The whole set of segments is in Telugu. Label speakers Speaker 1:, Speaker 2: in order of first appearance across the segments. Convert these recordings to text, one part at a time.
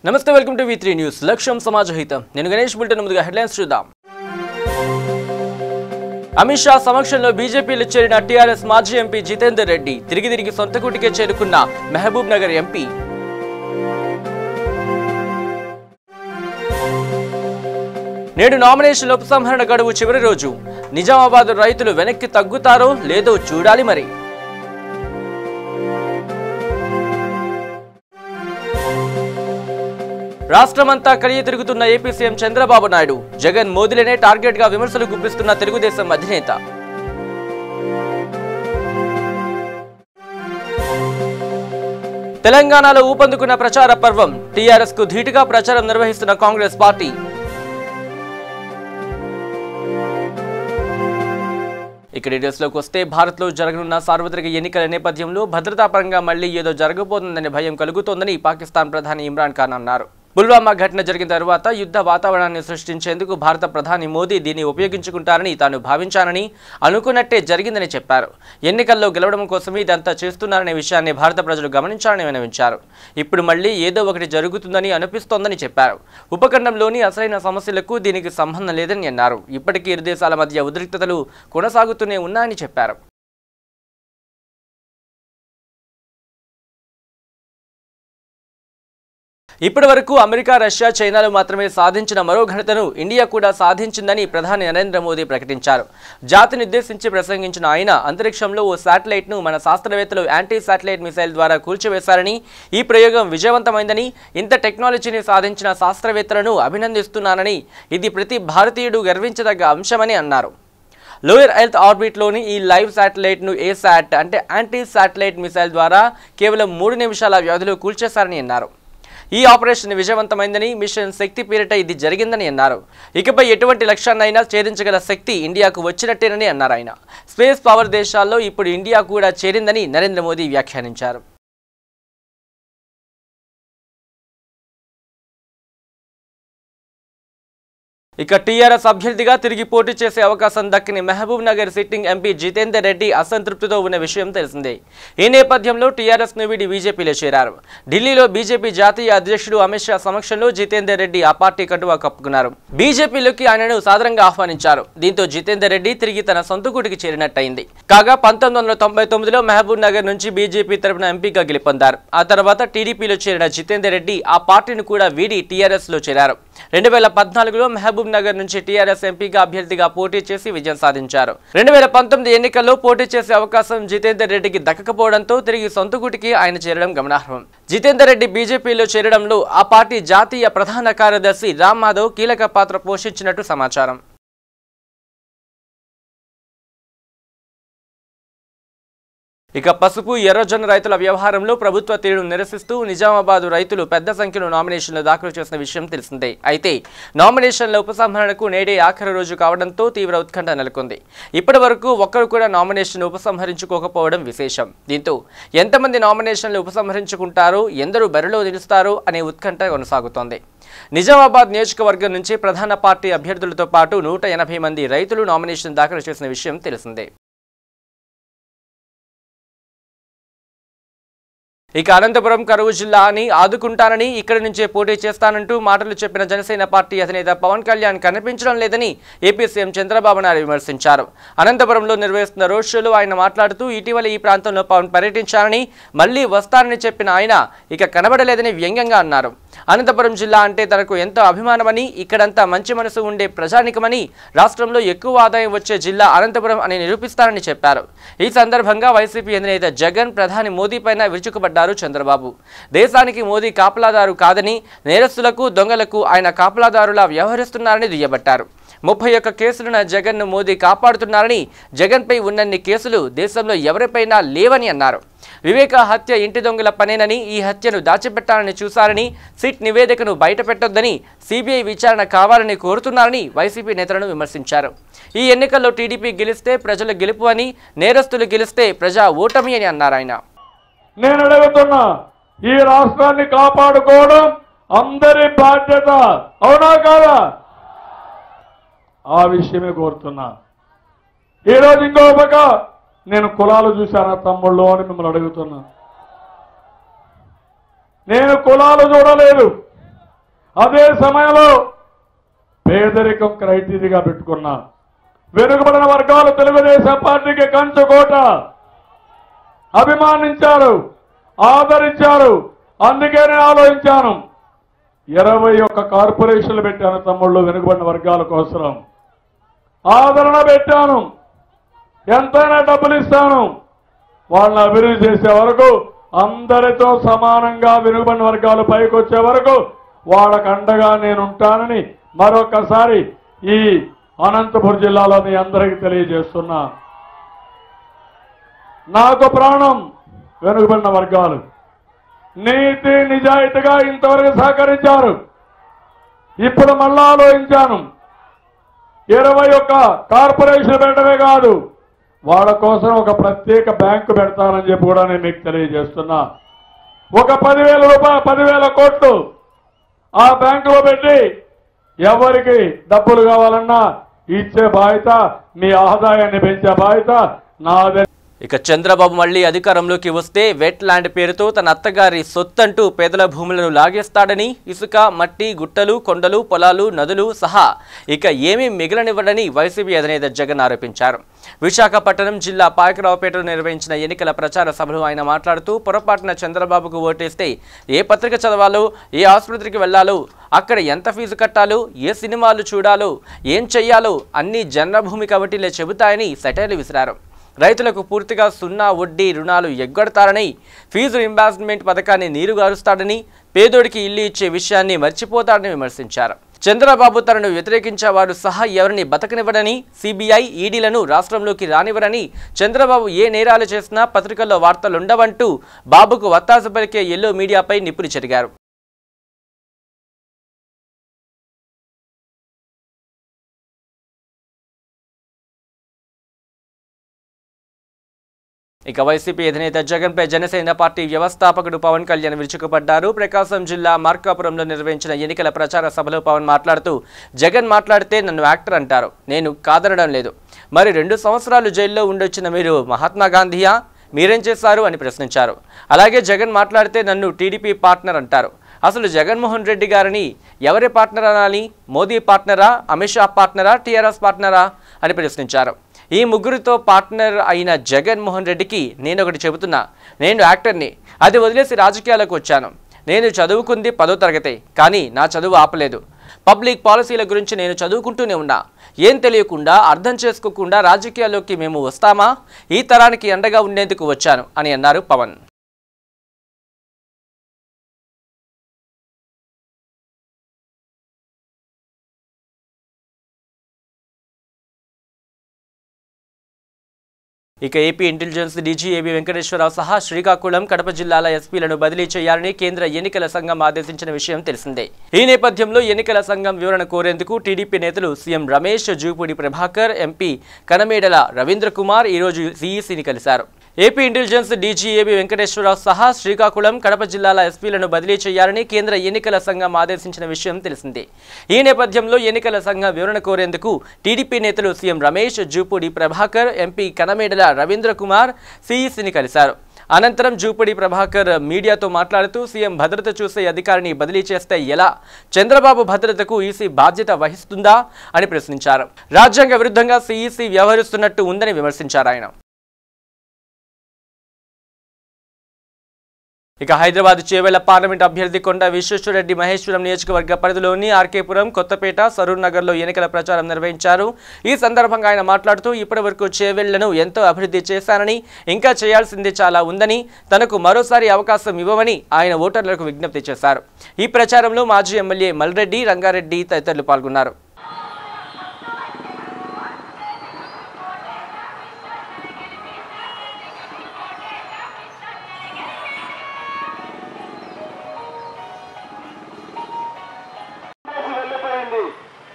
Speaker 1: నమస్తే, వెల్కమ్ టు V3 న్యూస్. లక్ష్యం సమాజహితం. నేను గణేష్. బులెటిన్ ముందుగా హెడ్లైన్స్ చూద్దాం. అమిత్ షా సమక్షంలో బీజేపీలో చేరిన టీఆర్ఎస్ మాజీ ఎంపీ జితేందర్ రెడ్డి తిరిగి సొంత కూటికే చేరుకున్న మహబూబ్ నగర్ ఎంపీ. నేడు నామినేషన్ల ఉపసంహరణ గడువు చివరి రోజు. నిజామాబాద్ రైతులు వెనక్కి తగ్గుతారో లేదో చూడాలి మరి. రాష్ట్రమంతా కలియ తిరుగుతున్న ఏపీ సీఎం చంద్రబాబు నాయుడు జగన్ మోదీలనే టార్గెట్ గా విమర్శలు గుప్పిస్తున్న తెలుగుదేశం అధినేత. తెలంగాణలో ఊపందుకున్న ప్రచార పర్వం. టీఆర్ఎస్ కు ధీటుగా ప్రచారం నిర్వహిస్తున్న కాంగ్రెస్ పార్టీ. ఇక డీటెయిల్స్ లోకి వస్తే, భారత్ లో జరగనున్న సార్వత్రిక ఎన్నికల నేపథ్యంలో భద్రతా పరంగా మళ్లీ ఏదో జరగబోతుందనే భయం కలుగుతోందని పాకిస్తాన్ ప్రధాని ఇమ్రాన్ ఖాన్ అన్నారు. పుల్వామా ఘటన జరిగిన తరువాత యుద్ధ వాతావరణాన్ని సృష్టించేందుకు భారత ప్రధాని మోదీ దీన్ని ఉపయోగించుకుంటారని తాను భావించానని, అనుకున్నట్టే జరిగిందని చెప్పారు. ఎన్నికల్లో గెలవడం కోసమే ఇదంతా చేస్తున్నారనే విషయాన్ని భారత ప్రజలు గమనించాలని విన్నవించారు. ఇప్పుడు మళ్లీ ఏదో ఒకటి జరుగుతుందని అనిపిస్తోందని చెప్పారు. ఉపఖండంలోని అసలైన సమస్యలకు దీనికి సంబంధం లేదని అన్నారు. ఇప్పటికీ ఇరు దేశాల మధ్య ఉద్రిక్తతలు కొనసాగుతూనే ఉన్నాయని చెప్పారు. ఇప్పటి వరకు అమెరికా, రష్యా, చైనాలు మాత్రమే సాధించిన మరో ఘనతను ఇండియా కూడా సాధించిందని ప్రధాని నరేంద్ర మోదీ ప్రకటించారు. జాతినుద్దేశించి ప్రసంగించిన ఆయన అంతరిక్షంలో ఓ శాటిలైట్ ను మన శాస్త్రవేత్తలు యాంటీ శాటిలైట్ మిసైల్ ద్వారా కూల్చివేశారని, ఈ ప్రయోగం విజయవంతమైందని, ఇంత టెక్నాలజీని సాధించిన శాస్త్రవేత్తలను అభినందిస్తున్నానని, ఇది ప్రతి భారతీయుడు గర్వించదగ్గ అంశమని అన్నారు. లోయర్ ఎర్త్ ఆర్బిట్లోని ఈ లైవ్ శాటిలైట్ ను ఏసాట్ అంటే యాంటీ శాటిలైట్ మిసైల్ ద్వారా కేవలం 3 నిమిషాల వ్యవధిలో కూల్చేశారని అన్నారు. ఈ ఆపరేషన్ విజయవంతమైందని, మిషన్ శక్తి పేరిట ఇది జరిగిందని అన్నారు. ఇకపై ఎటువంటి లక్ష్యాన్నైనా ఛేదించగల శక్తి ఇండియాకు వచ్చినట్టేనని అన్నారు ఆయన. స్పేస్ పవర్ దేశాల్లో ఇప్పుడు ఇండియా కూడా చేరిందని నరేంద్ర మోదీ వ్యాఖ్యానించారు. ఇక టీఆర్ఎస్ అభ్యర్థిగా తిరిగి పోటీ చేసే అవకాశం దక్కని మహబూబ్ నగర్ సిట్టింగ్ ఎంపీ జితేందర్ రెడ్డి అసంతృప్తితో ఉన్న విషయం తెలిసిందే. ఈ నేపథ్యంలో టీఆర్ఎస్ ను వీడి బీజేపీలో చేరారు. ఢిల్లీలో బీజేపీ జాతీయ అధ్యక్షుడు అమిత్ షా సమక్షంలో జితేందర్ రెడ్డి ఆ పార్టీ కండువా కప్పుకున్నారు. బీజేపీలోకి ఆయనను సాదరంగా ఆహ్వానించారు. దీంతో జితేందర్ రెడ్డి తిరిగి తన సొంత కూటికి చేరినట్టయింది. కాగా 1999లో మహబూబ్ నగర్ నుంచి బీజేపీ తరఫున ఎంపీగా గెలుపొందారు. ఆ తర్వాత టీడీపీలో చేరిన జితేందర్ రెడ్డి ఆ పార్టీని కూడా వీడి టీఆర్ఎస్ లో చేరారు. 2014లో మహబూబ్ నగర్ నుంచి టీఆర్ఎస్ ఎంపీగా అభ్యర్థిగా పోటీ చేసి విజయం సాధించారు. 2019 ఎన్నికల్లో పోటీ చేసే అవకాశం జితేందర్ రెడ్డికి దక్కకపోవడంతో తిరిగి సొంత గుటికి ఆయన చేరడం గమనార్హం. జితేందర్ రెడ్డి బీజేపీలో చేరడంలో ఆ పార్టీ జాతీయ ప్రధాన కార్యదర్శి రామ్ మాధవ్ కీలక పాత్ర పోషించినట్టు సమాచారం. ఇక పసుపు, ఎర్రజొన్న రైతుల వ్యవహారంలో ప్రభుత్వ తీరును నిరసిస్తూ నిజామాబాద్ రైతులు పెద్ద సంఖ్యలో నామినేషన్లు దాఖలు చేసిన విషయం తెలిసిందే. అయితే నామినేషన్ల ఉపసంహరణకు నేడే ఆఖరి రోజు కావడంతో తీవ్ర ఉత్కంఠ నెలకొంది. ఇప్పటి వరకు ఒక్కరు కూడా నామినేషన్ ఉపసంహరించుకోకపోవడం విశేషం. దీంతో ఎంతమంది నామినేషన్లు ఉపసంహరించుకుంటారో, ఎందరూ బరిలో నిలుస్తారో అనే ఉత్కంఠ కొనసాగుతోంది. నిజామాబాద్ నియోజకవర్గం నుంచి ప్రధాన పార్టీ అభ్యర్థులతో పాటు 180 మంది రైతులు నామినేషన్ దాఖలు చేసిన విషయం తెలిసిందే. ఇక అనంతపురం కరువు జిల్లాని ఆదుకుంటానని, ఇక్కడి నుంచే పోటీ చేస్తానంటూ మాటలు చెప్పిన జనసేన పార్టీ అధినేత పవన్ కళ్యాణ్ కనిపించడం లేదని ఏపీ సీఎం చంద్రబాబు నాయుడు విమర్శించారు. అనంతపురంలో నిర్వహిస్తున్న రోడ్ షోలో ఆయన మాట్లాడుతూ ఇటీవల ఈ ప్రాంతంలో పవన్ పర్యటించారని, మళ్లీ వస్తానని చెప్పిన ఆయన ఇక కనబడలేదని వ్యంగ్యంగా అన్నారు. అనంతపురం జిల్లా అంటే తనకు ఎంతో అభిమానమని, ఇక్కడంతా మంచి మనసు ఉండే ప్రజానికమని, రాష్ట్రంలో ఎక్కువ ఆదాయం వచ్చే జిల్లా అనంతపురం అని నిరూపిస్తారని చెప్పారు. ఈ సందర్భంగా వైసీపీ అధినేత జగన్, ప్రధాని మోదీ పైన విరుచుకుపడ్డారు చంద్రబాబు. దేశానికి మోదీ కాపలాదారు కాదని, నేరస్తులకు, దొంగలకు ఆయన కాపలాదారులా వ్యవహరిస్తున్నారని దుయ్యబట్టారు. 31 కేసులున్న జగన్ ను మోదీ కాపాడుతున్నారని, జగన్ పై ఉన్నన్ని కేసులు దేశంలో ఎవరిపైనా లేవని అన్నారు. వివేక హత్య ఇంటి దొంగల పనేనని, ఈ హత్యను దాచిపెట్టాలని చూశారని, సిట్ నివేదికను బయటపెట్టొద్దని, సిబిఐ విచారణ కావాలని కోరుతున్నారని వైసీపీ నేతలను విమర్శించారు. ఈ ఎన్నికల్లో టీడీపీ గెలిస్తే ప్రజల గెలుపు అని, నేరస్తులు గెలిస్తే ప్రజా ఓటమి అని అన్నారు ఆయన.
Speaker 2: నేను అడుగుతున్నా, ఈ రాష్ట్రాన్ని కాపాడుకోవడం అందరి బాధ్యత, అవునా కాదా? ఆ విషయమే కోరుతున్నా. ఈరోజు ఇంకో పక్క నేను కులాలు చూశానా తమ్ముళ్ళు అని మిమ్మల్ని అడుగుతున్నా. నేను కులాలు చూడలేదు. అదే సమయంలో పేదరికం క్రైటీరియాగా పెట్టుకున్నా. వెనుకబడిన వర్గాలు తెలుగుదేశం పార్టీకి కంచుకోట, అభిమానించారు, ఆదరించారు. అందుకే నేను ఆలోచించాను, 21 కార్పొరేషన్లు పెట్టాను తమ్ముళ్ళు వెనుకబడిన వర్గాల కోసం. ఆదరణ పెట్టాను, ఎంతైనా డబ్బులు ఇస్తాను. వాళ్ళని అభివృద్ధి చేసే వరకు, అందరితో సమానంగా వెనుకబడిన వర్గాలు పైకి వచ్చే వరకు వాళ్ళకు అండగా నేనుంటానని మరొకసారి ఈ అనంతపురం జిల్లాలో మీ అందరికీ తెలియజేస్తున్నా. నాకు ప్రాణం వెనుకబడిన వర్గాలు. నీతి నిజాయితీగా ఇంతవరకు సహకరించారు. ఇప్పుడు మళ్ళా ఆలోచించాను, 21 కార్పొరేషన్ పెట్టడమే కాదు, వాళ్ళ కోసం ఒక ప్రత్యేక బ్యాంకు పెడతానని చెప్పి కూడా నేను మీకు తెలియజేస్తున్నా. ఒక 10,000 కోట్లు ఆ బ్యాంకులో పెట్టి ఎవరికి డబ్బులు కావాలన్నా ఇచ్చే బాధ్యత, మీ ఆదాయాన్ని పెంచే బాధ్యత నాదే.
Speaker 1: ఇక చంద్రబాబు మళ్లీ అధికారంలోకి వస్తే వెట్ ల్యాండ్ పేరుతో తన అత్తగారి సొత్తంటూ పేదల భూములను లాగేస్తాడని, ఇసుక, మట్టి, గుట్టలు, కొండలు, పొలాలు, నదులు సహా ఇక ఏమీ మిగలనివ్వడని వైసీపీ అధినేత జగన్ ఆరోపించారు. విశాఖపట్నం జిల్లా పాయకరావుపేటలో నిర్వహించిన ఎన్నికల ప్రచార సభలో ఆయన మాట్లాడుతూ, పొరపాటున చంద్రబాబుకు ఓటేస్తే ఏ పత్రిక చదవాలో, ఏ ఆసుపత్రికి వెళ్లాలో, అక్కడ ఎంత ఫీజు కట్టాలో, ఏ సినిమాలు చూడాలో, ఏం చెయ్యాలో అన్ని జన్మభూమి కమిటీలే చెబుతాయని సెటైర్లు విసిరారు. రైతులకు పూర్తిగా 0 వడ్డీ రుణాలు ఎగ్గొడతారని, ఫీజు రింబార్స్మెంట్ పథకాన్ని నీరుగారుస్తాడని, పేదోడికి ఇల్లు ఇచ్చే విషయాన్ని మర్చిపోతాడని విమర్శించారు. చంద్రబాబు తనను వ్యతిరేకించే వారు సహా ఎవరిని బతకనివ్వడని, సిబిఐ, ఈడీలను రాష్ట్రంలోకి రానివ్వరని, చంద్రబాబు ఏ నేరాలు చేసినా పత్రికల్లో వార్తలుండవంటూ బాబుకు వత్తాసు పలికే ఎల్లో మీడియాపై నిప్పులు చెరిగారు. ఇక వైసీపీ అధినేత జగన్పై జనసేన పార్టీ వ్యవస్థాపకుడు పవన్ కళ్యాణ్ విరుచుకుపడ్డారు. ప్రకాశం జిల్లా మార్కాపురంలో నిర్వహించిన ఎన్నికల ప్రచార సభలో పవన్ మాట్లాడుతూ, జగన్ మాట్లాడితే నన్ను యాక్టర్ అంటారు, నేను కాదనడం లేదు. మరి 2 సంవత్సరాలు జైల్లో ఉండొచ్చిన మీరు మహాత్మా గాంధీయా? మీరేం చేశారు అని ప్రశ్నించారు. అలాగే జగన్ మాట్లాడితే నన్ను టీడీపీ పార్ట్నర్ అంటారు. అసలు జగన్మోహన్ రెడ్డి గారిని ఎవరి పార్ట్నర్ అనాలి? మోదీ పార్ట్నరా, అమిత్ షా పార్ట్నరా, టీఆర్ఎస్ పార్ట్నరా అని ప్రశ్నించారు. ఈ ముగ్గురితో పార్ట్నర్ అయిన జగన్మోహన్ రెడ్డికి నేను ఒకటి చెబుతున్నా, నేను యాక్టర్ని, అది వదిలేసి రాజకీయాలకు వచ్చాను. నేను చదువుకుంది 10వ తరగతి, కానీ నా చదువు ఆపలేదు. పబ్లిక్ పాలసీల గురించి నేను చదువుకుంటూనే ఉన్నా. ఏం తెలియకుండా, అర్థం చేసుకోకుండా రాజకీయాల్లోకి మేము వస్తామా? ఈ తరానికి అండగా ఉండేందుకు వచ్చాను అని అన్నారు పవన్. ఇక AP intelligence DG AB Venkateswara Rao సహా శ్రీకాకుళం, కడప జిల్లాల ఎస్పీలను బదిలీ చేయాలని కేంద్ర ఎన్నికల సంఘం ఆదేశించిన విషయం తెలిసిందే. ఈ నేపథ్యంలో ఎన్నికల సంఘం వివరణ కోరేందుకు టీడీపీ నేతలు సీఎం రమేష్, జూపూడి ప్రభాకర్, ఎంపీ కనమేడల రవీంద్ర కుమార్ ఈరోజు సీఈసీని కలిశారు. AP intelligence DG AB Venkateswara Rao సహా శ్రీకాకుళం, కడప జిల్లాల ఎస్పీలను బదిలీ చేయాలని కేంద్ర ఎన్నికల సంఘం ఆదేశించిన విషయం తెలిసిందే. ఈ నేపథ్యంలో ఎన్నికల సంఘం వివరణ కోరేందుకు టీడీపీ నేతలు సీఎం రమేష్, జూపూడి ప్రభాకర్, ఎంపీ కనమేడల రవీంద్ర కుమార్ సీఈసీని కలిశారు. అనంతరం జూపూడి ప్రభాకర్ మీడియాతో మాట్లాడుతూ, సీఎం భద్రత చూసే అధికారిని బదిలీ చేస్తే ఎలా? చంద్రబాబు భద్రతకు ఈసీ బాధ్యత వహిస్తుందా అని ప్రశ్నించారు. రాజ్యాంగ విరుద్ధంగా సీఈసీ వ్యవహరిస్తున్నట్టు ఉందని విమర్శించారు ఆయన. ఇక హైదరాబాద్ చేవెళ్ల పార్లమెంట్ అభ్యర్థి కొండ విశ్వేశ్వరరెడ్డి మహేశ్వరం నియోజకవర్గ పరిధిలోని ఆర్కేపురం, కొత్తపేట, సరూర్ నగర్లో ఎన్నికల ప్రచారం నిర్వహించారు. ఈ సందర్భంగా ఆయన మాట్లాడుతూ, ఇప్పటివరకు చేవెళ్లను ఎంతో అభివృద్ధి చేశానని, ఇంకా చేయాల్సింది చాలా ఉందని, తనకు మరోసారి అవకాశం ఇవ్వమని ఆయన ఓటర్లకు విజ్ఞప్తి చేశారు. ఈ ప్రచారంలో మాజీ ఎమ్మెల్యే మల్రెడ్డి, రంగారెడ్డి తదితరులు పాల్గొన్నారు.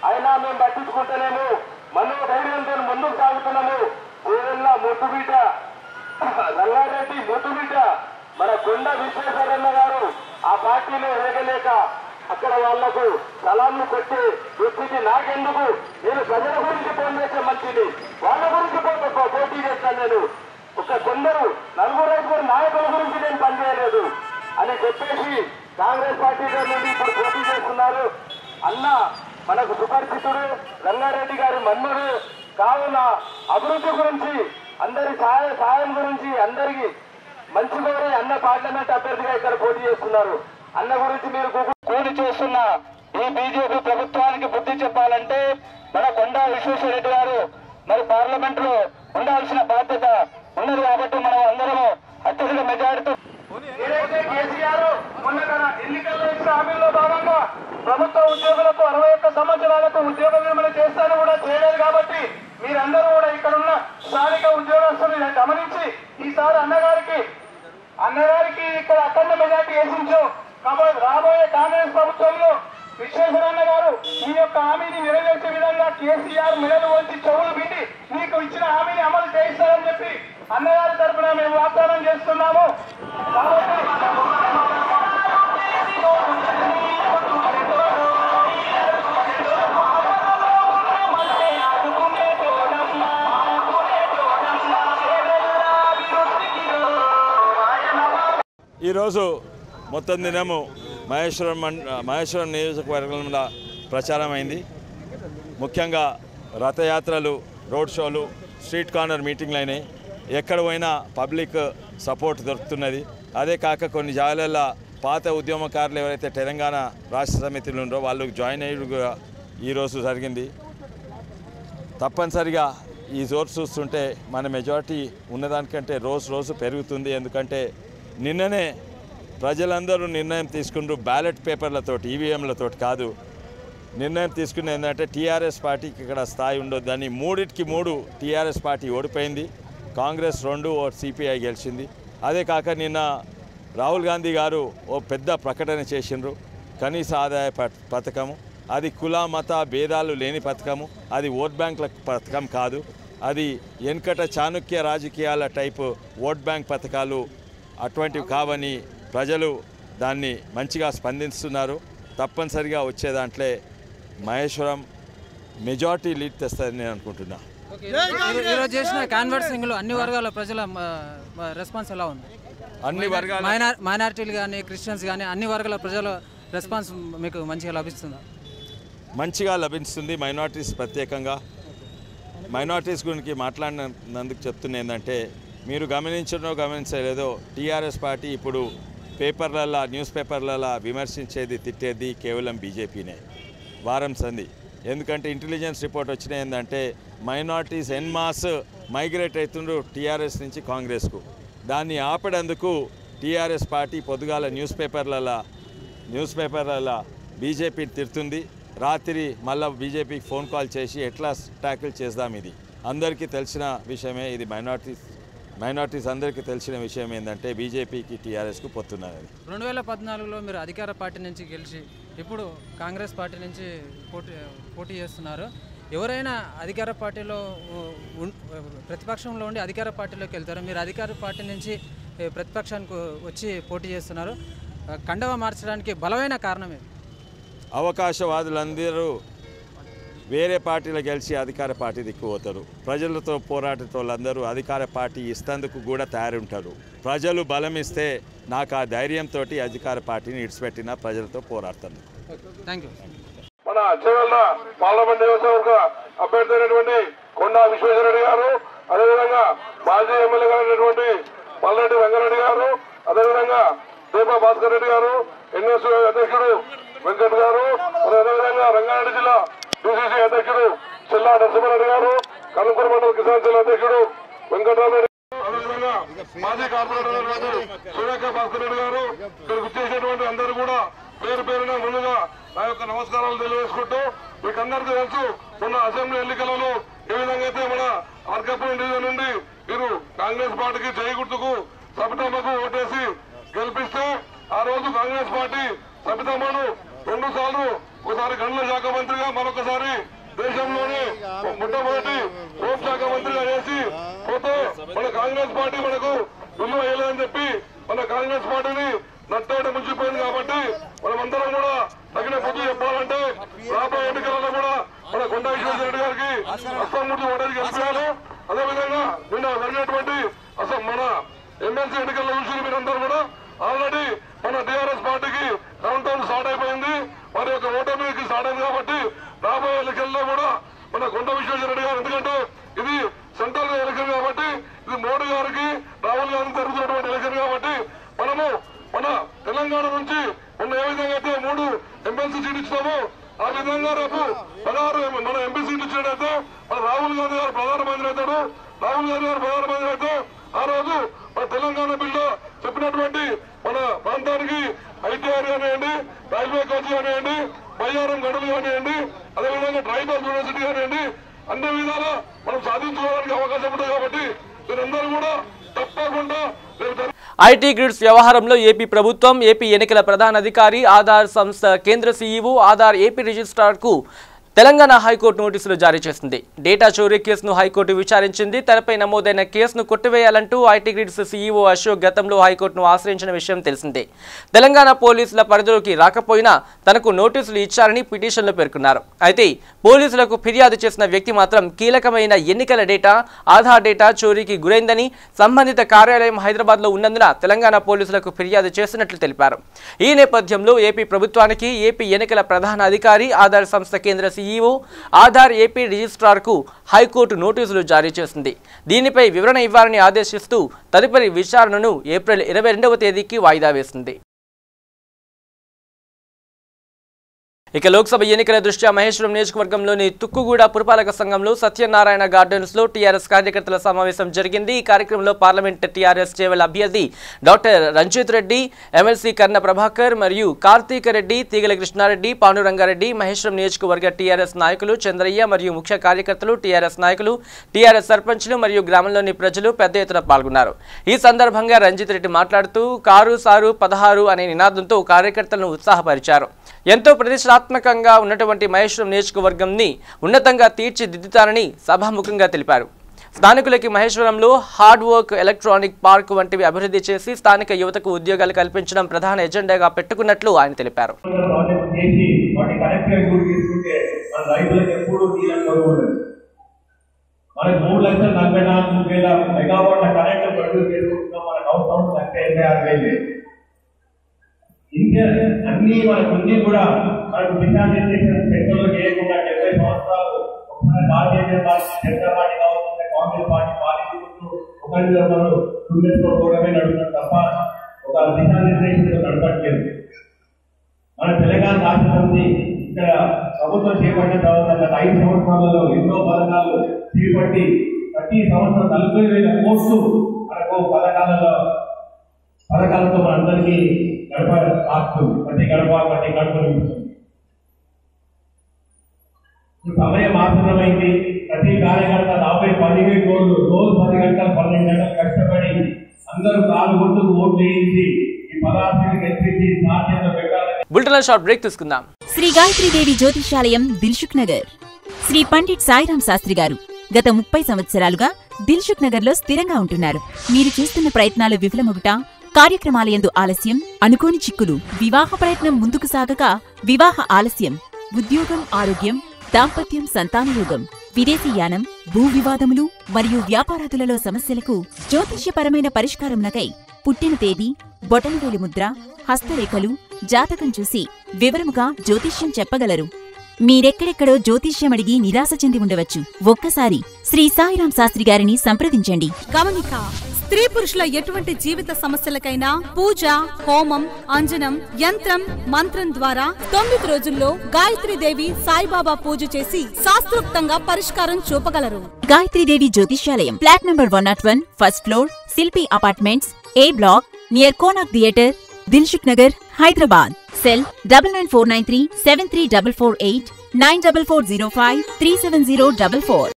Speaker 3: అయినా మేము పట్టించుకుంటలేము, మనోధైర్యంతో ముందుకు సాగుతున్నాము. ఊరెల్ల ముట్టుబిడ్డ రంగారెడ్డి ముట్టుబిడ్డ మన కొండ విశ్వేశ్వరన్న గారు ఆ పార్టీలో ఎదగలేక అక్కడ వాళ్లకు సలాంలు కొట్టి దుస్థితి నాకెందుకు, నేను ప్రజల గురించి పనిచేసే మంచిది, వాళ్ళ గురించి పోటీ చేస్తాను. నేను ఒక కొందరు 4-5 నాయకుల గురించి నేను పనిచేయలేదు అని చెప్పేసి కాంగ్రెస్ పార్టీ నుండి ఇప్పుడు పోటీ చేస్తున్నారు. అన్న మనకు సుపరిచితుడు, రంగారెడ్డి గారి మన్నుడు కావున అభివృద్ధి గురించి, అందరి సాయం గురించి, అందరికి మంచి కోరి అన్న పార్లమెంట్ అభ్యర్థిగా ఇక్కడ పోటీ చేస్తున్నారు. అన్న గురించి మీరు కూడి చేస్తున్న ఈ బీజేపీ ప్రభుత్వానికి బుద్ధి చెప్పాలంటే మన కొండా విశ్వేశ్వరరెడ్డి గారు మరి పార్లమెంట్ లో ఉండాల్సిన బాధ్యత ఉన్నది. కాబట్టి మనం అందరము అత్యధిక మెజారిటీ ఏదైతే కేసీఆర్ మొన్న ఎన్నికల్లో ఇచ్చిన హామీల్లో భాగంగా ప్రభుత్వ ఉద్యోగులకు 61 సంవత్సరాలకు ఉద్యోగ విరమణ చేస్తాను కూడా చేయలేదు. కాబట్టి మీరందరూ కూడా ఇక్కడ ఉన్న స్థానిక ఉద్యోగస్తులు గమనించి ఈసారి అన్నగారికి ఇక్కడ అఖండ మెజార్టీ వేసించు. కాబట్టి రాబోయే కాంగ్రెస్ ప్రభుత్వంలో విశ్వేశ్వరన్న గారు మీ యొక్క హామీని నెరవేర్చే విధంగా కేసీఆర్ మెడలు వంచి చెవులు పిండి మీకు ఇచ్చిన హామీని అమలు చేయిస్తారని చెప్పి అన్నగారి తరఫున మేము వాగ్దానం చేస్తున్నాము. కాబట్టి
Speaker 4: ఈరోజు మొత్తం దినము మహేశ్వరం నియోజకవర్గంలో ప్రచారం అయింది. ముఖ్యంగా రథయాత్రలు, రోడ్ షోలు, స్ట్రీట్ కార్నర్ మీటింగ్లు అయినాయి. ఎక్కడ పోయినా పబ్లిక్ సపోర్ట్ దొరుకుతున్నది. అదే కాక కొన్ని జాగాలలో పాత ఉద్యమకారులు ఎవరైతే తెలంగాణ రాష్ట్ర సమితిలో ఉన్నారో వాళ్ళు జాయిన్ అయ్యి ఈరోజు జరిగింది. తప్పనిసరిగా ఈ జోరు చూస్తుంటే మన మెజారిటీ ఉన్నదానికంటే రోజు పెరుగుతుంది. ఎందుకంటే నిన్ననే ప్రజలందరూ నిర్ణయం తీసుకున్నారు, బ్యాలెట్ పేపర్లతోటి, ఈవీఎంలతోటి కాదు. నిర్ణయం తీసుకున్న ఏంటంటే టీఆర్ఎస్ పార్టీకి ఇక్కడ స్థాయి ఉండొద్దని. 3 టీఆర్ఎస్ పార్టీ ఓడిపోయింది, కాంగ్రెస్ 2, సిపిఐ గెలిచింది. అదే కాక నిన్న రాహుల్ గాంధీ గారు ఓ పెద్ద ప్రకటన చేసిండ్రు, కనీస ఆదాయ పథకము. అది కుల మత భేదాలు లేని పథకము, అది ఓట్ బ్యాంకుల పథకం కాదు. అది వెనుకట చాణుక్య రాజకీయాల టైపు ఓట్ బ్యాంక్ పథకాలు అటువంటివి కావని ప్రజలు దాన్ని మంచిగా స్పందిస్తున్నారు. తప్పనిసరిగా వచ్చే దాంట్లో మహేశ్వరం మెజారిటీ లీడ్ తెస్తుందని నేను అనుకుంటున్నా.
Speaker 5: ఈరోజు చేసిన కాన్వర్సింగ్లో అన్ని వర్గాల ప్రజల రెస్పాన్స్ ఎలా ఉంది?
Speaker 4: అన్ని వర్గాల
Speaker 5: మైనారిటీలు కానీ, క్రిస్టియన్స్ కానీ అన్ని వర్గాల ప్రజల రెస్పాన్స్ మీకు మంచిగా లభిస్తుందా?
Speaker 4: మంచిగా లభిస్తుంది. మైనారిటీస్ ప్రత్యేకంగా మైనారిటీస్ గురించి మాట్లాడినందుకు చెప్తున్నా ఏంటంటే, మీరు గమనించలేదో టీఆర్ఎస్ పార్టీ ఇప్పుడు పేపర్లలో, న్యూస్ పేపర్లలో విమర్శించేది, తిట్టేది కేవలం బీజేపీనే వారం సంది. ఎందుకంటే ఇంటెలిజెన్స్ రిపోర్ట్ వచ్చిన ఏంటంటే మైనారిటీస్ ఎన్మాస్ మైగ్రేట్ అవుతుండ్రు టీఆర్ఎస్ నుంచి కాంగ్రెస్కు. దాన్ని ఆపేందుకు టీఆర్ఎస్ పార్టీ పొద్దుగాల న్యూస్ పేపర్లలో బీజేపీని తిడుతుంది. రాత్రి మళ్ళీ బీజేపీకి ఫోన్ కాల్ చేసి ఎట్లా ట్యాకిల్ చేద్దాం, ఇది అందరికీ తెలిసిన విషయమే. ఇది మైనారిటీస్ అందరికీ తెలిసిన విషయం ఏంటంటే బీజేపీకి టీఆర్ఎస్కు పొత్తున్నది.
Speaker 5: 2014లో మీరు అధికార పార్టీ నుంచి గెలిచి ఇప్పుడు కాంగ్రెస్ పార్టీ నుంచి పోటీ చేస్తున్నారు. ఎవరైనా అధికార పార్టీలో ప్రతిపక్షంలో ఉండి అధికార పార్టీలోకి వెళ్తారు. మీరు అధికార పార్టీ నుంచి ప్రతిపక్షానికి వచ్చి పోటీ చేస్తున్నారు. కండవ మార్చడానికి బలమైన కారణమే
Speaker 4: అవకాశవాదులందరూ వేరే పార్టీలో గెలిచి అధికార పార్టీ దిక్కుపోతారు. ప్రజలతో పోరాటోళ్ళందరూ అధికార పార్టీ ఇస్తందుకు కూడా తయారుంటారు. ప్రజలు బలం ఇస్తే నాకు ఆ ధైర్యంతో అధికార పార్టీని ఇడిచిపెట్టిన ప్రజలతో పోరాడుతాను.
Speaker 5: Thank you.
Speaker 2: మన అచ్చవెల్ల పార్లమెంట్ నియోజకవర్గ అభ్యర్థి అయినటువంటి కొండా విశ్వేశ్వరరెడ్డి గారు, అదేవిధంగా మాజీ ఎమ్మెల్యే గారైనటువంటి పల్లెటి వెంకరెడ్డి గారు, అదేవిధంగా దీపా భాస్కర్ రెడ్డి గారు, ఎన్ఎస్ అధ్యక్షుడు వెంకట్ గారు, అదేవిధంగా రంగారెడ్డి జిల్లా డిసిసి అధ్యక్షుడు చిల్లా నరసింహారెడ్డి గారు, కనుకూర మండల కిసాన్ జిల్లా అధ్యక్షుడు వెంకటరామరెడ్డి, అదేవిధంగా మాజీ కార్పొరేటర్ సూర్యక భాస్కర్ రెడ్డి గారు, ఇక్కడికి వచ్చేసినటువంటి అందరూ కూడా పేరు పేరున ముందుగా నా యొక్క నమస్కారాలు తెలియజేసుకుంటూ, మీకు అందరికీ తెలుసు మొన్న అసెంబ్లీ ఎన్నికలలో ఏ విధంగా అయితే మన అర్కాపురం డివిజన్ నుండి మీరు కాంగ్రెస్ పార్టీకి జై గుర్తుకు సబితమ్మకు ఓటేసి గెలిపిస్తే ఆ రోజు కాంగ్రెస్ పార్టీ సబితమ్మను 2 సార్లు, ఒకసారి గనుల శాఖ మంత్రిగా, మరొకసారి దేశంలోనే మొట్టమొదటి హోంశాఖ మంత్రిగా చేసి పోతే మన కాంగ్రెస్ పార్టీ మనకు విలువ వేయలేదని చెప్పి మన కాంగ్రెస్ పార్టీని నట్టేట ముంచిపోయింది. కాబట్టి మనమందరం కూడా తగిన బుద్ధి చెప్పాలంటే రాబోయే ఎన్నికలలో కూడా మన కొండా విశ్వేశ్వరరెడ్డి గారికి అస్సాంమూర్తి ఓటేసి గెలిపించాలి. అదేవిధంగా నిన్న జరిగినటువంటి మన ఎమ్మెల్సీ ఎన్నికల్లో చూసి మీరందరూ కూడా ఆల్రెడీ మన టీఆర్ఎస్ పార్టీకి ఒక ఓటమికి సాడదు కాబట్టి రాబోయే ఎన్నికల్లో కూడా మన కొండ విశ్వేశ్వరరెడ్డి గారు, ఎందుకంటే ఇది సెంట్రల్ ఎన్నికలు కాబట్టి ఇది మోడీ గారికి రాహుల్ గాంధీ జరుగుతున్నటువంటి ఎన్నికలు కాబట్టి మనము మన తెలంగాణ నుంచి మొన్న ఏ విధంగా అయితే 3 ఎమ్మెల్సీ సీట్లు ఇచ్చినామో ఆ విధంగా రేపు 16 మన ఎంపీ సీట్లు ఇచ్చినట్టయితే మన రాహుల్ గాంధీ గారు ప్రధానమంత్రి అవుతాడు. రాహుల్ గాంధీ గారు ప్రధానమంత్రి అయితే ఆ రోజు మన తెలంగాణ బిల్లు చెప్పినటువంటి మన ప్రాంతానికి ఐటీఆర్ కానివ్వండి, రైల్వే కోచ్ కానివ్వండి, బయ్యారం గడులు కానివ్వండి, అదేవిధంగా ట్రైబల్ యూనివర్సిటీ కానివ్వండి, అన్ని విధాలా మనం సాధించుకోవడానికి అవకాశం ఉంటుంది కాబట్టి మీరందరూ కూడా తప్పకుండా
Speaker 1: ఐటీ గ్రిడ్స్ వ్యవహారంలో ఏపీ ప్రభుత్వం, ఏపీ ఎన్నికల ప్రధాన అధికారి, ఆధార్ సంస్థ కేంద్ర సీఈఓ, ఆధార్ ఏపీ రిజిస్ట్రార్కు తెలంగాణ హైకోర్టు నోటీసులు జారీ చేసింది. డేటా చోరీ కేసును హైకోర్టు విచారించింది. తనపై నమోదైన కేసును కొట్టివేయాలంటూ ఐటీ గ్రిడ్స్ సీఈఓ అశోక్ గతంలో హైకోర్టును ఆశ్రయించిన విషయం తెలిసిందే. తెలంగాణ పోలీసుల పరిధిలోకి రాకపోయినా తనకు నోటీసులు ఇచ్చారని పిటిషన్లో పేర్కొన్నారు. అయితే పోలీసులకు ఫిర్యాదు చేసిన వ్యక్తి మాత్రం కీలకమైన ఎన్నికల డేటా, ఆధార్ డేటా చోరీకి గురైందని, సంబంధిత కార్యాలయం హైదరాబాద్లో ఉన్నందున తెలంగాణ పోలీసులకు ఫిర్యాదు చేసినట్లు తెలిపారు. ఈ నేపథ్యంలో ఏపీ ప్రభుత్వానికి, ఏపీ ఎన్నికల ప్రధాన అధికారి, ఆధార్ సంస్థ కేంద్ర సీఈఓ, ఆధార్ ఏపీ రిజిస్ట్రార్కు హైకోర్టు నోటీసులు జారీ చేసింది. దీనిపై వివరణ ఇవ్వాలని ఆదేశిస్తూ తదుపరి విచారణను ఏప్రిల్ 22వ తేదీకి వాయిదా వేసింది. ఇక లోక్సభ ఎన్నికల దృష్ట్యా మహేశ్వరం నియోజకవర్గంలోని తుక్కుగూడ పురపాలక సంఘంలో సత్యనారాయణ గార్డెన్స్ లో టీఆర్ఎస్ కార్యకర్తల సమావేశం జరిగింది. ఈ కార్యక్రమంలో పార్లమెంట్ టీఆర్ఎస్ చేవెళ్ల అభ్యర్థి డాక్టర్ రంజిత్ రెడ్డి, ఎమ్మెల్సీ కర్ణ ప్రభాకర్ మరియు కార్తీక రెడ్డి, తీగల కృష్ణారెడ్డి, పాండురంగారెడ్డి, మహేశ్వరం నియోజకవర్గ టీఆర్ఎస్ నాయకులు, చంద్రయ్య మరియు ముఖ్య కార్యకర్తలు, టీఆర్ఎస్ నాయకులు, టీఆర్ఎస్ సర్పంచ్లు మరియు గ్రామంలోని ప్రజలు పెద్ద ఎత్తున పాల్గొన్నారు. ఈ సందర్భంగా రంజిత్ రెడ్డి మాట్లాడుతూ కారు సారు 16 అనే నినాదంతో కార్యకర్తలను ఉత్సాహపరిచారు. ఎంతో ప్రతిష్టాత్మకంగా ఉన్నటువంటి మహేశ్వరం నియోజకవర్గంని ఉన్నతంగా తీర్చిదిద్దుతానని సభాముఖంగా తెలిపారు. స్థానికులకి మహేశ్వరంలో హార్డ్ వర్క్ ఎలక్ట్రానిక్ పార్క్ వంటివి అభివృద్ధి చేసి స్థానిక యువతకు ఉద్యోగాలు కల్పించడం ప్రధాన ఎజెండాగా పెట్టుకున్నట్లు ఆయన తెలిపారు.
Speaker 3: అన్ని మనకు కూడా మనకు దిశానిర్దేశం సెంటర్లో చేయకుండా 70 సంవత్సరాలు ఒకసారి భారతీయ జనతా పార్టీ కావచ్చు, కాంగ్రెస్ పార్టీ పాలించుకుంటూ ఒకరిని దుర్మెత్తుకోవడమే నడుపుతారు తప్ప ఒక దిశానిర్దేశంతో నడపట్లేదు. మన తెలంగాణ రాష్ట్ర సమితి ఇక్కడ ప్రభుత్వం చేపట్టిన తర్వాత గత 5 సంవత్సరాలలో ఎన్నో పథకాలు చేపట్టి ప్రతి సంవత్సరం 40,000 కోట్లు మనకు పథకాలతో మనందరికీ గడప ఆస్తుంది. ప్రతి గడప నిలుస్తుంది. సమయం ఆసన్నమైంది. ప్రతి కార్యకర్త 10,000 రోజులు 10 గంటలు 12 గంటలు కష్టపడి అందరూ కాలు గుర్తుకు ఓట్లు వేయించి ఈ పదార్థాన్ని గెలిపించి సాధ్యత పెట్టాలని.
Speaker 1: బులెటిన్ షార్ట్ బ్రేక్ తీసుకుందాం.
Speaker 6: శ్రీ గాయత్రీదేవి జ్యోతిషాలయం, దిల్సుఖ్ నగర్. శ్రీ పండిట్ సాయిరాం శాస్త్రి గారు గత 30 సంవత్సరాలుగా దిల్సుఖ్ నగర్ లో స్థిరంగా ఉంటున్నారు. మీరు చేస్తున్న ప్రయత్నాలు విఫలమగుట, కార్యక్రమాలయందు ఆలస్యం, అనుకోని చిక్కులు, వివాహ ప్రయత్నం ముందుకు సాగక వివాహ ఆలస్యం, ఉద్యోగం, ఆరోగ్యం, దాంపత్యం, సంతానయోగం, విదేశీయానం, భూ వివాదములు మరియు వ్యాపారాదులలో సమస్యలకు జ్యోతిష్యపరమైన పరిష్కారమునకై పుట్టిన తేదీ, బొటనవేలి ముద్ర, హస్తరేఖలు, జాతకం చూసి వివరముగా జ్యోతిష్యం చెప్పగలరు. మీరెక్కడెక్కడో జ్యోతిష్యం అడిగి నిరాశ చెంది ఉండవచ్చు. ఒక్కసారి శ్రీ సాయిరాం శాస్త్రి గారిని సంప్రదించండి.
Speaker 7: గమనిక: స్త్రీ పురుషుల ఎటువంటి జీవిత సమస్యలకైనా పూజ, హోమం, అంజనం, యంత్రం, మంత్రం ద్వారా 9 రోజుల్లో గాయత్రీదేవి సాయిబాబా పూజ చేసి శాస్త్రోక్తంగా పరిష్కారం చూపగలరు.
Speaker 6: గాయత్రీదేవి జ్యోతిష్యాలయం, flat number 101, first floor, Shilpi apartments, A block, near Konark theatre, Dilsukh Nagar, Hyderabad. Cell 9949373448 94405370444.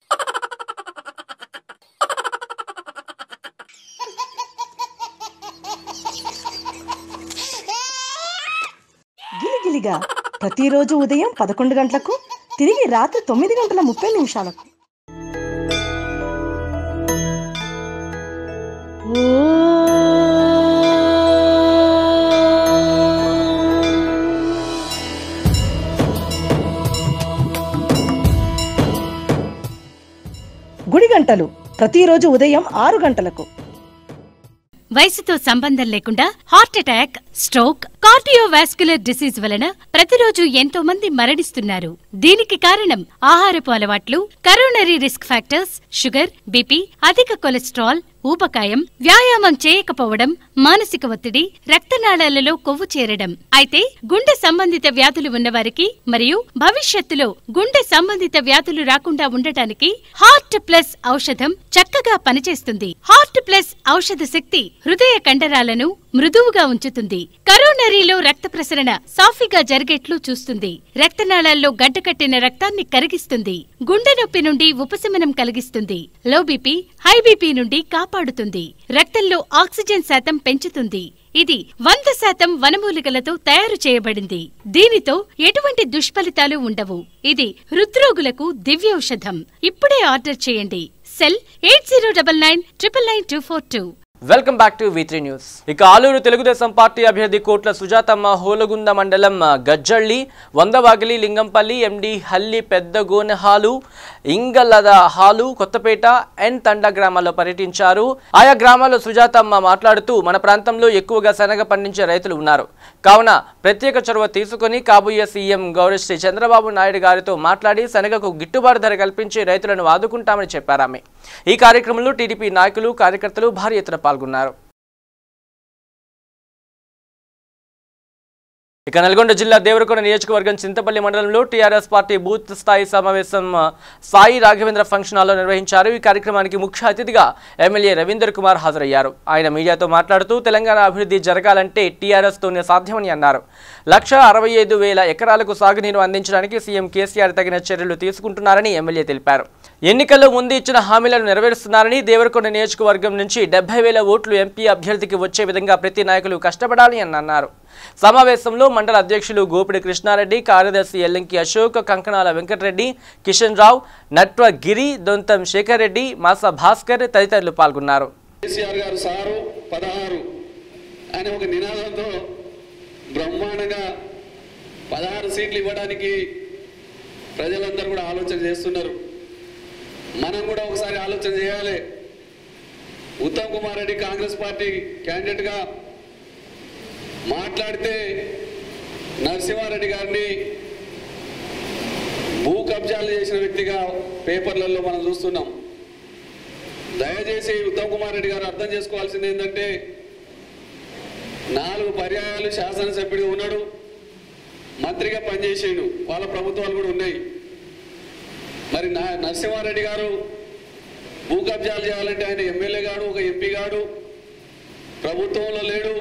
Speaker 8: గిలిగిలిగా ప్రతిరోజు ఉదయం 11 గంటలకు, తిరిగి రాత్రి 9:30 గుడి గంటలు ప్రతిరోజు ఉదయం 6 గంటలకు.
Speaker 9: వయసుతో సంబంధం లేకుండా heart attack, stroke, cardiovascular disease వలన ప్రతిరోజు ఎంతో మంది మరణిస్తున్నారు. దీనికి కారణం ఆహారపు అలవాట్లు, coronary risk factors, sugar, BP, అధిక కొలెస్ట్రాల్, ఊబకాయం, వ్యాయామం చేయకపోవడం, మానసిక ఒత్తిడి, రక్తనాళాలలో కొవ్వు చేరడం. అయితే గుండె సంబంధిత వ్యాధులు ఉన్నవారికి మరియు భవిష్యత్తులో గుండె సంబంధిత వ్యాధులు రాకుండా ఉండటానికి హార్ట్ ప్లస్ ఔషధం చక్కగా పనిచేస్తుంది. హార్ట్ ప్లస్ ఔషధ శక్తి హృదయ కండరాలను మృదువుగా ఉంచుతుంది. కరోనరీలో రక్త ప్రసరణ సాఫీగా జరిగేట్లు చూస్తుంది. రక్తనాళాల్లో గడ్డకట్టిన రక్తాన్ని కరిగిస్తుంది. గుండె నొప్పి నుండి ఉపశమనం కలిగిస్తుంది. లో బీపీ, హై బీపీ నుండి కాపాడుతుంది. రక్తంలో ఆక్సిజన్ శాతం పెంచుతుంది. ఇది 100% వనమూలికలతో తయారు చేయబడింది. దీనితో ఎటువంటి దుష్ఫలితాలు ఉండవు. ఇది హృద్రోగులకు దివ్యౌషధం. ఇప్పుడే ఆర్డర్ చేయండి. Cell 8099999242.
Speaker 1: Welcome back to V3 news. ఇక ఆలూరు తెలుగుదేశం పార్టీ అభ్యర్థి కోట్ల సుజాతమ్మ హోలగుంద మండలం గజ్జళ్ళి, వందవాగిలి, లింగంపల్లి, ఎండి హల్లి, పెద్దగోనెహాలు, ఇంగలద హాలు, కొత్తపేట, ఎన్ తండ గ్రామాల్లో పర్యటించారు. ఆయా గ్రామాల్లో సుజాతమ్మ మాట్లాడుతూ మన ప్రాంతంలో ఎక్కువగా శనగ పండించే రైతులు ఉన్నారు కావున ప్రత్యేక చొరవ తీసుకుని కాబోయే సీఎం గౌరవశ్రీ చంద్రబాబు నాయుడు గారితో మాట్లాడి శనగకు గిట్టుబాటు ధర కల్పించి రైతులను ఆదుకుంటామని చెప్పారామె. ఈ కార్యక్రమంలో టీడీపీ నాయకులు, కార్యకర్తలు భారీ ఎత్తున పాల్గొన్నారు. ఇక నల్గొండ జిల్లా దేవరకొండ నియోజకవర్గం చింతపల్లి మండలంలో టీఆర్ఎస్ పార్టీ బూత్ స్థాయి సమావేశం సాయి రాఘవేంద్ర ఫంక్షన్ హాల్లో నిర్వహించారు. ఈ కార్యక్రమానికి ముఖ్య అతిథిగా ఎమ్మెల్యే రవీందర్ కుమార్ హాజరయ్యారు. ఆయన మీడియాతో మాట్లాడుతూ తెలంగాణ అభివృద్ధి జరగాలంటే టీఆర్ఎస్ తోనే సాధ్యమని అన్నారు. 165,000 ఎకరాలకు సాగునీరు అందించడానికి సీఎం కేసీఆర్ తగిన చర్యలు తీసుకుంటున్నారని ఎమ్మెల్యే తెలిపారు. ఎన్నికల్లో ముందు ఇచ్చిన హామీలను నెరవేరుస్తున్నారని, దేవరకొండ నియోజకవర్గం నుంచి 70,000 ఓట్లు ఎంపీ అభ్యర్థికి వచ్చే విధంగా ప్రతి నాయకులు కష్టపడాలి అని అన్నారు. సమావేశంలో మండల అధ్యక్షులు గోపిడి కృష్ణారెడ్డి, కార్యదర్శి ఎల్లంకి అశోక్, కంకణాల వెంకటరెడ్డి, కిషన్ రావు, నట్వ గిరి, దొంతం శేఖర్ రెడ్డి, మాసా భాస్కర్ తదితరులు పాల్గొన్నారు.
Speaker 3: కేసీఆర్ గారు సారు 16 అనే ఒక నినాదంతో బ్రహ్మాండంగా 16 సీట్లు ఇవ్వడానికి ప్రజలందరూ కూడా ఆలోచన చేస్తున్నారు. మనం కూడా ఒకసారి ఆలోచన చేయాలి. ఉత్తమ్ కుమార్ రెడ్డి కాంగ్రెస్ పార్టీ క్యాండిడేట్గా మాట్లాడితే నరసింహారెడ్డి గారిని భూ కబ్జాలు చేసిన వ్యక్తిగా పేపర్లలో మనం చూస్తున్నాం. దయచేసి ఉత్తమ్ కుమార్ రెడ్డి గారు అర్థం చేసుకోవాల్సింది ఏంటంటే 4 పర్యాయాలు శాసనసభ్యుడిగా ఉన్నాడు, మంత్రిగా పనిచేసాడు, వాళ్ళ ప్రభుత్వాలు కూడా ఉన్నాయి. మరి నరసింహారెడ్డి గారు భూ కబ్జాలు చేయాలంటే ఆయన ఎమ్మెల్యే గాడు, ఒక ఎంపీ గాడు, ప్రభుత్వంలో లేడు.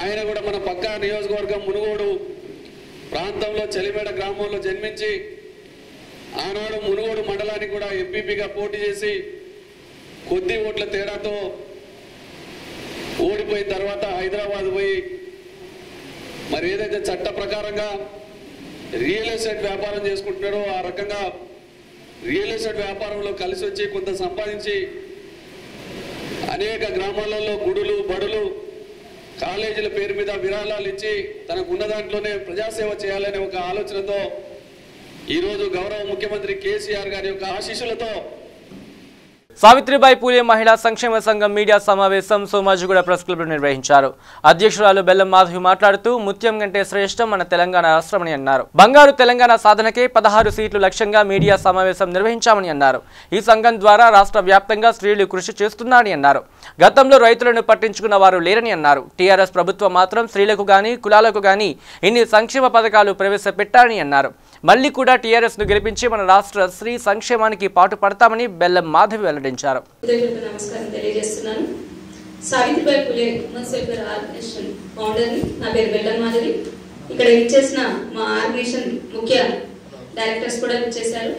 Speaker 3: ఆయన కూడా మన పక్క నియోజకవర్గం మునుగోడు ప్రాంతంలో చలిమేడ గ్రామంలో జన్మించి ఆనాడు మునుగోడు మండలానికి కూడా ఎంపీపీగా పోటీ చేసి కొద్ది ఓట్ల తేడాతో ఓడిపోయిన తర్వాత హైదరాబాద్ పోయి మరి ఏదైతే చట్ట ప్రకారంగా రియల్ ఎస్టేట్ వ్యాపారం చేసుకుంటున్నాడో ఆ రకంగా రియల్ ఎస్టేట్ వ్యాపారంలో కలిసి వచ్చి కొంత సంపాదించి అనేక గ్రామాలలో గుడులు, బడులు, కాలేజీల పేరు మీద విరాళాలు ఇచ్చి తనకున్న దాంట్లోనే ప్రజాసేవ చేయాలనే ఒక ఆలోచనతో ఈరోజు గౌరవ ముఖ్యమంత్రి కేసీఆర్ గారి యొక్క ఆశీస్సులతో
Speaker 1: సావిత్రిబాయి పూలే మహిళా సంక్షేమ సంఘం మీడియా సమావేశం సోమాజిగూడ ప్రెస్ క్లబ్లో నిర్వహించారు. అధ్యక్షురాలు బెల్లం మాధవి మాట్లాడుతూ ముత్యం కంటే శ్రేష్టం మన తెలంగాణ రాష్ట్రమని అన్నారు. బంగారు తెలంగాణ సాధనకే 16 సీట్లు లక్ష్యంగా మీడియా సమావేశం నిర్వహించామని అన్నారు. ఈ సంఘం ద్వారా రాష్ట్ర వ్యాప్తంగా స్త్రీలు కృషి చేస్తున్నారని అన్నారు. గతంలో రైతులను పట్టించుకున్న వారు లేరని అన్నారు. టీఆర్ఎస్ ప్రభుత్వం మాత్రం స్త్రీలకు గాని కులాలకు గాని ఇన్ని సంక్షేమ పథకాలు ప్రవేశపెట్టారని అన్నారు. మళ్లీ కూడా టీఆర్ఎస్ ను గెలిపించి మన రాష్ట్ర స్త్రీ సంక్షేమానికి పాటు పడతామని బెల్లం మాధవి వెల్లడించారు.
Speaker 10: నమస్కారం తెలియజేస్తున్నాను. Savitribai Phule women's welfare organisation ఫౌండర్ని. నా పేరు బెల్లం మాధవి. ఇక్కడ ఇచ్చేసిన మా ఆర్గనైజేషన్ ముఖ్య డైరెక్టర్స్ కూడా ఇచ్చేశారు.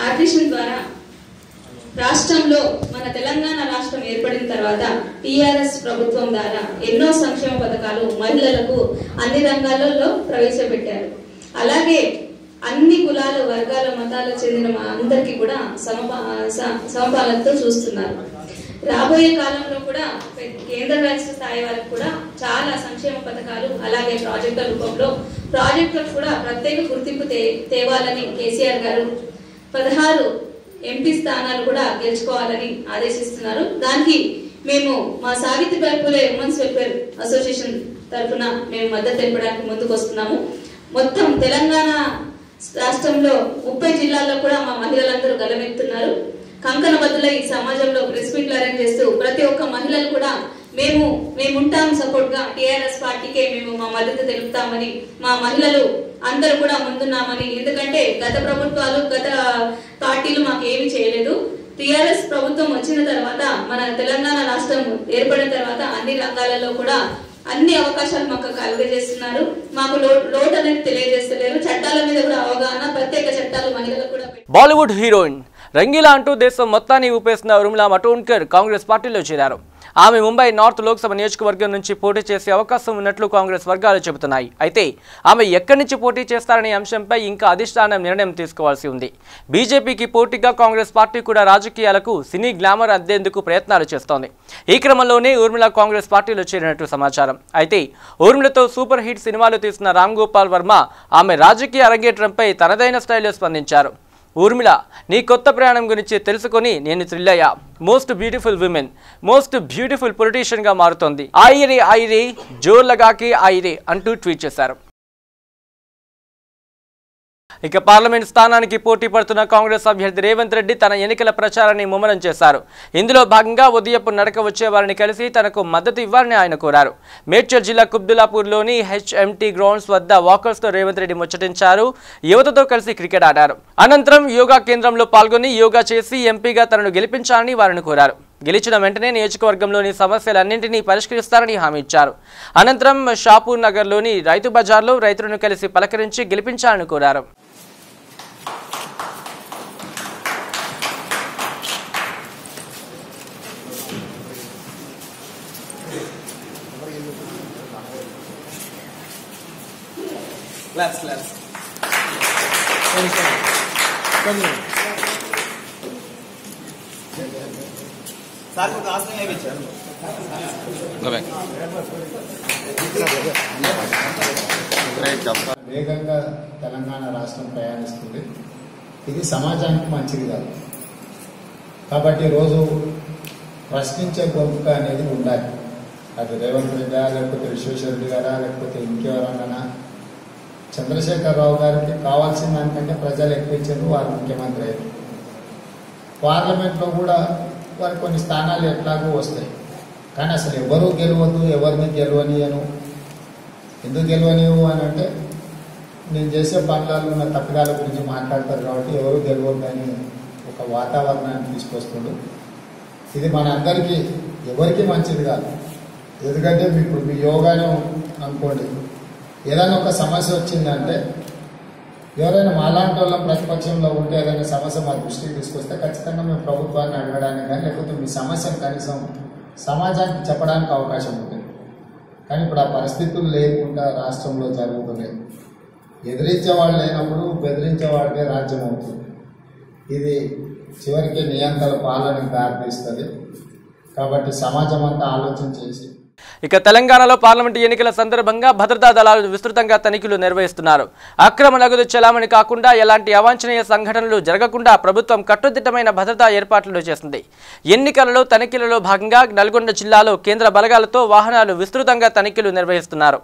Speaker 10: ఆర్గనైజేషన్ ద్వారా రాష్ట్రంలో మన తెలంగాణ రాష్ట్రం ఏర్పడిన తర్వాత టీఆర్ఎస్ ప్రభుత్వం ద్వారా ఎన్నో సంక్షేమ పథకాలు మహిళలకు అన్ని రంగాలలో ప్రవేశపెట్టారు. అలాగే అన్ని కులాలు, వర్గాల, మతాలకు చెందిన అందరికీ కూడా సమపాలనతో చూస్తున్నారు. రాబోయే కాలంలో కూడా కేంద్ర రాష్ట్ర స్థాయి వరకు కూడా చాలా సంక్షేమ పథకాలు అలాగే ప్రాజెక్టుల రూపంలో ప్రాజెక్టులకు కూడా ప్రత్యేక గుర్తింపు తేవాలని కేసీఆర్ గారు 16 ఎంపీ స్థానాలు కూడా గెలుచుకోవాలని ఆదేశిస్తున్నారు. దానికి మేము మా Savitribai Phule women's welfare association తరఫున మేము మద్దతు తెలపడానికి ముందుకు వస్తున్నాము. మొత్తం తెలంగాణ రాష్ట్రంలో 30 జిల్లాల్లో కూడా మా మహిళలందరూ గలమెత్తున్నారు. కంకణ బద్దులై ఈ సమాజంలో ప్రెస్ మీట్లు అరేంజ్ చేస్తూ ప్రతి ఒక్క మహిళలు కూడా మేముంటాం సపోర్ట్ గా టిఆర్ఎస్ పార్టీకే మేము మా మద్దతు తెలుపుతామని మా మహిళలు అందరూ కూడా ముందున్నామని. ఎందుకంటే గత ప్రభుత్వాలు గత పార్టీలు మాకు ఏమి చేయలేదు. టిఆర్ఎస్ ప్రభుత్వం వచ్చిన తర్వాత మన తెలంగాణ రాష్ట్రం ఏర్పడిన తర్వాత అన్ని రంగాలలో కూడా అన్ని అవకాశాలు మాకు కలుగజేస్తున్నారు. మాకు లోటు అనేది తెలియజేస్తలేరు. చట్టాల మీద కూడా అవగాహన, ప్రత్యేక చట్టాలు మహిళలకు కూడా.
Speaker 1: బాలీవుడ్ హీరోయిన్ రంగీలా అంటూ దేశం మొత్తాన్ని ఊపేసిన ఉర్మిళా మటోండ్కర్ కాంగ్రెస్ పార్టీలో చేరారు. ఆమె ముంబై నార్త్ లోక్సభ నియోజకవర్గం నుంచి పోటీ చేసే అవకాశం ఉన్నట్లు కాంగ్రెస్ వర్గాలు చెబుతున్నాయి. అయితే ఆమె ఎక్కడి నుంచి పోటీ చేస్తారనే అంశంపై ఇంకా అధిష్టానం నిర్ణయం తీసుకోవాల్సి ఉంది. బీజేపీకి పోటీగా కాంగ్రెస్ పార్టీ కూడా రాజకీయాలకు సినీ గ్లామర్ అద్దేందుకు ప్రయత్నాలు చేస్తోంది. ఈ క్రమంలోనే ఊర్మిళ కాంగ్రెస్ పార్టీలో చేరినట్టు సమాచారం. అయితే ఊర్మిళతో సూపర్ హిట్ సినిమాలు తీసిన రామ్ గోపాల్ వర్మ ఆమె రాజకీయ అరంగేట్రంపై తనదైన స్టైల్లో స్పందించారు. ఊర్మిళ, నీ కొత్త ప్రయాణం గురించి తెలుసుకొని నేను థ్రిల్ అయ్యా. Most beautiful women, most beautiful politician గా మారుతోంది. ఆయిరే ఆయిరే జోర్ లగాకే ఆయిరే అంటూ ట్వీట్ చేశారు. ఇక పార్లమెంట్ స్థానానికి పోటీ పడుతున్న కాంగ్రెస్ అభ్యర్థి రేవంత్ రెడ్డి తన ఎన్నికల ప్రచారాన్ని ముమ్మరం చేశారు. ఇందులో భాగంగా ఉదయపు నడక వచ్చే వారిని కలిసి తనకు మద్దతు ఇవ్వాలని ఆయన కోరారు. మేడ్చల్ జిల్లా కుబ్దులాపూర్లోని హెచ్ఎంటీ గ్రౌండ్స్ వద్ద వాకర్స్తో రేవంత్ రెడ్డి ముచ్చటించారు. యువతతో కలిసి క్రికెట్ ఆడారు. అనంతరం యోగా కేంద్రంలో పాల్గొని యోగా చేసి ఎంపీగా తనను గెలిపించాలని వారిని కోరారు. గెలిచిన వెంటనే నియోజకవర్గంలోని సమస్యలన్నింటినీ పరిష్కరిస్తారని హామీ ఇచ్చారు. అనంతరం షాపూర్ నగర్లోని రైతు బజార్లో రైతులను కలిసి పలకరించి గెలిపించాలని కోరారు.
Speaker 11: వేగంగా తెలంగాణ రాష్ట్రం ప్రయాణిస్తుంది. ఇది సమాజానికి మంచిది కాదు. కాబట్టి రోజు ప్రశ్నించే గొంతుక అనేది ఉండాలి. అది రేవంత్ రెడ్డి లేకపోతే విశ్వేశ్వర రెడ్డి గారా లేకపోతే ఇంకెవరన్నా. చంద్రశేఖరరావు గారికి కావాల్సిన దానికంటే ప్రజలు ఎక్కించారు, వారు ముఖ్యమంత్రి అయ్యారు. పార్లమెంట్లో కూడా వారి కొన్ని స్థానాలు ఎట్లాగో వస్తాయి. కానీ అసలు ఎవరు గెలవద్దు, ఎవరిని గెలవనియను. ఎందుకు గెలవనివు అని అంటే నేను చేసే పనులలో ఉన్న తప్పిదాల గురించి మాట్లాడతారు కాబట్టి ఎవరు గెలవద్దని ఒక వాతావరణాన్ని తీసుకొస్తుండు. ఇది మన అందరికీ ఎవరికి మంచిది కాదు. ఎందుకంటే ఇప్పుడు మీ యోగానే అనుకోండి, ఏదైనా ఒక సమస్య వచ్చిందంటే ఎవరైనా మాలాంటి వాళ్ళ ప్రతిపక్షంలో ఉంటే ఏదైనా సమస్య మా దృష్టికి తీసుకొస్తే ఖచ్చితంగా మేము ప్రభుత్వాన్ని అడగడానికి కానీ లేకపోతే మీ సమస్యను కనీసం సమాజానికి చెప్పడానికి అవకాశం ఉంటుంది. కానీ ఇప్పుడు ఆ పరిస్థితులు లేకుండా రాష్ట్రంలో జరుగుతున్నాయి. ఎదిరించేవాళ్ళు లేనప్పుడు బెదిరించేవాడికే రాజ్యం అవుతుంది. ఇది చివరికి నియంత్రణ పాలనకు దారితీస్తుంది. కాబట్టి సమాజం అంతా ఆలోచన చేసి.
Speaker 1: ఇక తెలంగాణలో పార్లమెంటు ఎన్నికల సందర్భంగా భద్రతా దళాలు విస్తృతంగా తనిఖీలు నిర్వహిస్తున్నారు. అక్రమ నగదు చెలామణి కాకుండా ఎలాంటి అవాంఛనీయ సంఘటనలు జరగకుండా ప్రభుత్వం కట్టుదిట్టమైన భద్రతా ఏర్పాట్లు చేస్తుంది. ఎన్నికలలో తనిఖీలలో భాగంగా నల్గొండ జిల్లాలో కేంద్ర బలగాలతో వాహనాలు విస్తృతంగా తనిఖీలు నిర్వహిస్తున్నారు.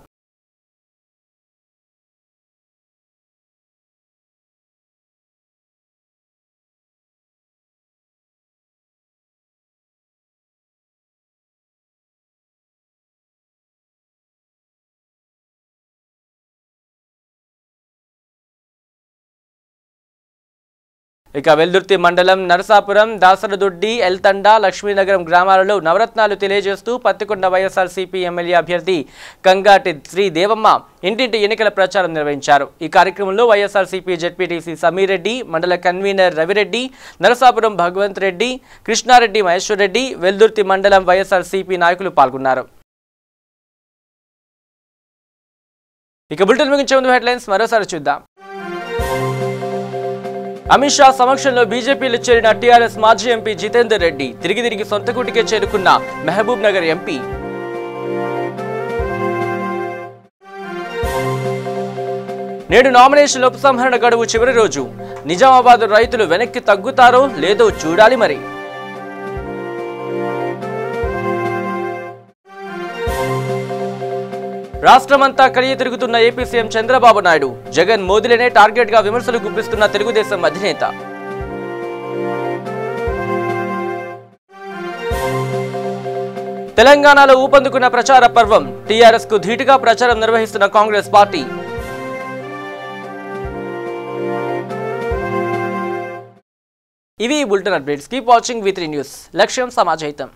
Speaker 1: ఇక వెల్దుర్తి మండలం నరసాపురం, దాసరదొడ్డి, ఎల్తండ, లక్ష్మీనగరం గ్రామాలలో నవరత్నాలు తెలియజేస్తూ పత్తికొండ వైఎస్ఆర్సీపీ ఎమ్మెల్యే అభ్యర్థి కంగాటి శ్రీ దేవమ్మ ఇంటింటి ఎన్నికల ప్రచారం నిర్వహించారు. ఈ కార్యక్రమంలో వైఎస్ఆర్సీపీ జెడ్పీటీసీ సమీర్ రెడ్డి, మండల కన్వీనర్ రవిరెడ్డి, నరసాపురం భగవంత్ రెడ్డి, కృష్ణారెడ్డి, మహేశ్వర్ రెడ్డి, వెల్దుర్తి మండలం వైఎస్ఆర్సీపీ నాయకులు పాల్గొన్నారు. ఇక బులెటిన్ ముగించే ముందు హెడ్లైన్స్ మరోసారి చూద్దాం. అమిత్ షా సమక్షంలో బీజేపీలో చేరిన టీఆర్ఎస్ మాజీ ఎంపీ జితేందర్ రెడ్డి తిరిగి సొంత గూటికే చేరుకున్న మహబూబ్ నగర్ ఎంపీ. నేడు నామినేషన్ల ఉపసంహరణ గడువు చివరి రోజు. నిజామాబాద్ రైతులు వెనక్కి తగ్గుతారో లేదో చూడాలి మరి. రాష్ట్రమంతా కలిగి తిరుగుతున్న ఏపీ సీఎం చంద్రబాబు నాయుడు జగన్ మోదీలనే టార్గెట్ గా విమర్శలు గుప్పిస్తున్న తెలుగుదేశం అధినేత. తెలంగాణలో ఊపందుకున్న ప్రచార పర్వం. టీఆర్ఎస్ కు ధీటుగా ప్రచారం నిర్వహిస్తున్న కాంగ్రెస్ పార్టీ. ఇవి bulletin updates. Keep watching V3 news. లక్ష్యం సమాజహితం.